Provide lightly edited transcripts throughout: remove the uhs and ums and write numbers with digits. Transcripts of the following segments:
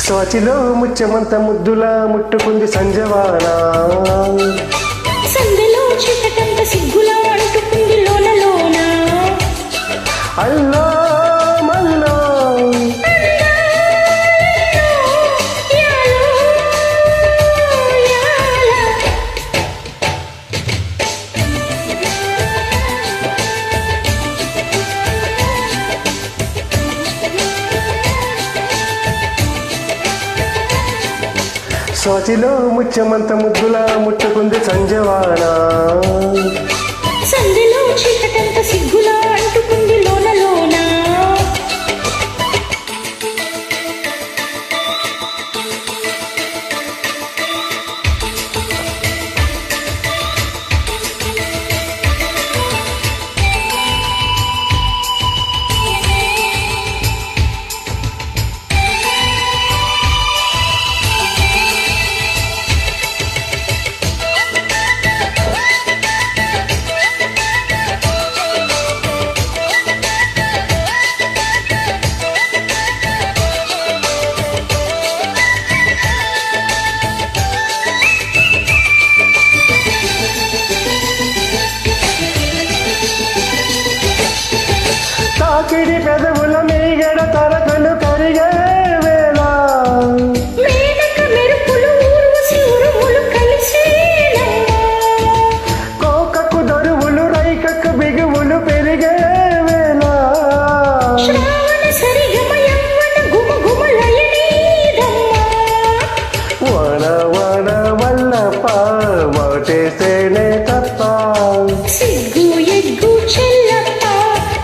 స్వాచిలో ముత్యమంత ముద్దులా ముట్టుకుంది సంజవానా, సందెలో చీకటంత సిగ్గులా అంటుకుంది లోన లోన. అల్లో మల్లో స్వాచిలో ముత్యమంత ముద్దులా ముట్టుకుంది సంజవానా, సందెలో చీకటంత సిగ్గులా అంటుకుంది లోన లోన. తాకిడి పెదవుల మీగడ తరకలు కరిగే వేళ, మేనక మెరుపులు ఊర్వశి ఉరుములు కలిసేనమ్మా. కోకకు దరువులు రైకకు బిగువులు పెరిగే వేళ, శ్రావణ సరిగమ యవ్వన గుమ గుమలయనీదమ్మా. వాన వాన వల్లప వాటేసేనే తప్ప, సిగ్గు ఎగ్గు చెల్లప్ప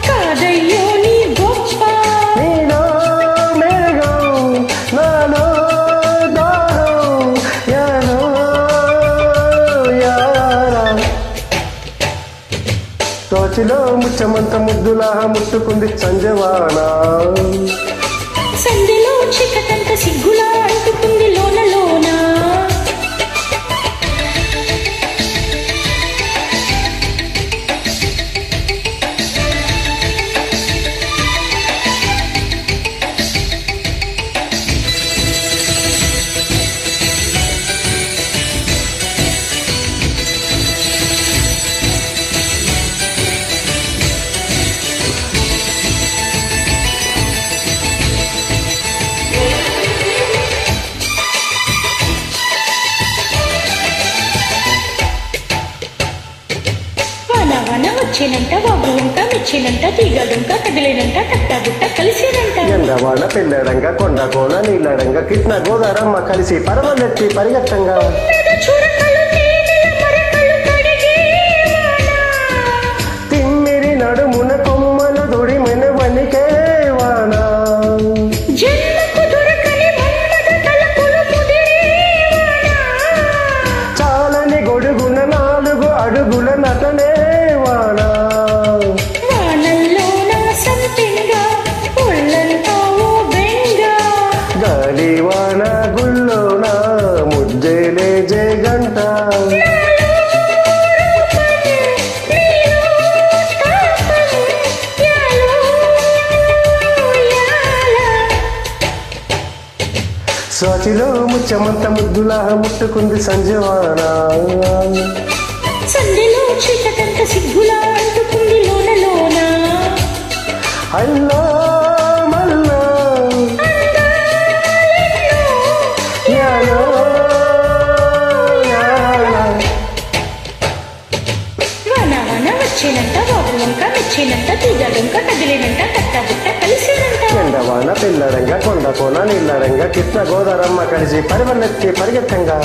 కాదయ్యో నీ గొప్ప. నీలో మేఘం నాలో దారం యాలో యారా. తోచిలో ముచ్చమంత ముద్దులా ముట్టుకుంది సంజవానా, సందెలో చీకటంత సిగ్గులా అంటుకుంది లోన లోన. వన వచ్చేనంట వాగు వంక మెచ్చేనంట తీగడుంక కదిలేనంట కట్టబుట్ట కలిసేనంట. ఎండవాడ పిల్లడంగా కొండ కోన నీళ్ళడంగా కృష్ణ గోదారమ్మ కలిసి పరవలెత్తి పరిగెత్తంగా, మీద చురకలు తేనెల మరకలు కడిగే వాన. తిమ్మిరి నడుమున కొమ్మల దుడి మెనవనికే వాన, జన్మకు దొరకని మన్మథ తలపులు ముదిరే వాన. చాలని గొడుగున 4 అడుగుల నటనే వాన, వానల్లో నా సంపెంగా ఒళ్ళంతా ఓ బెంగ. గాలి వాన గుల్లోన ముజ్జేలే జగంట, నాలో రూపం, నీలో తాపం, యాలో యాల. స్వాచిలో ముచ్చమంత ముద్దులా ముట్టుకుంది సంజవానా, సందెలో చీకటంత సిగ్గులా అంటుకుంది లోన లోన. అల్లో మల్లో యాలో యాలా. వాన వాన వచ్చేనంట వాగు వంక మెచ్చేనంట తీగడుంక కదిలేనంట కట్టబుట్ట కలిసేనంట. ఎండవాన పిల్లడంగా కొండ కోన నీళ్ళడంగా కృష్ణ గోదారమ్మ కలిసి పరివలెత్తి పరిగెత్తంగా,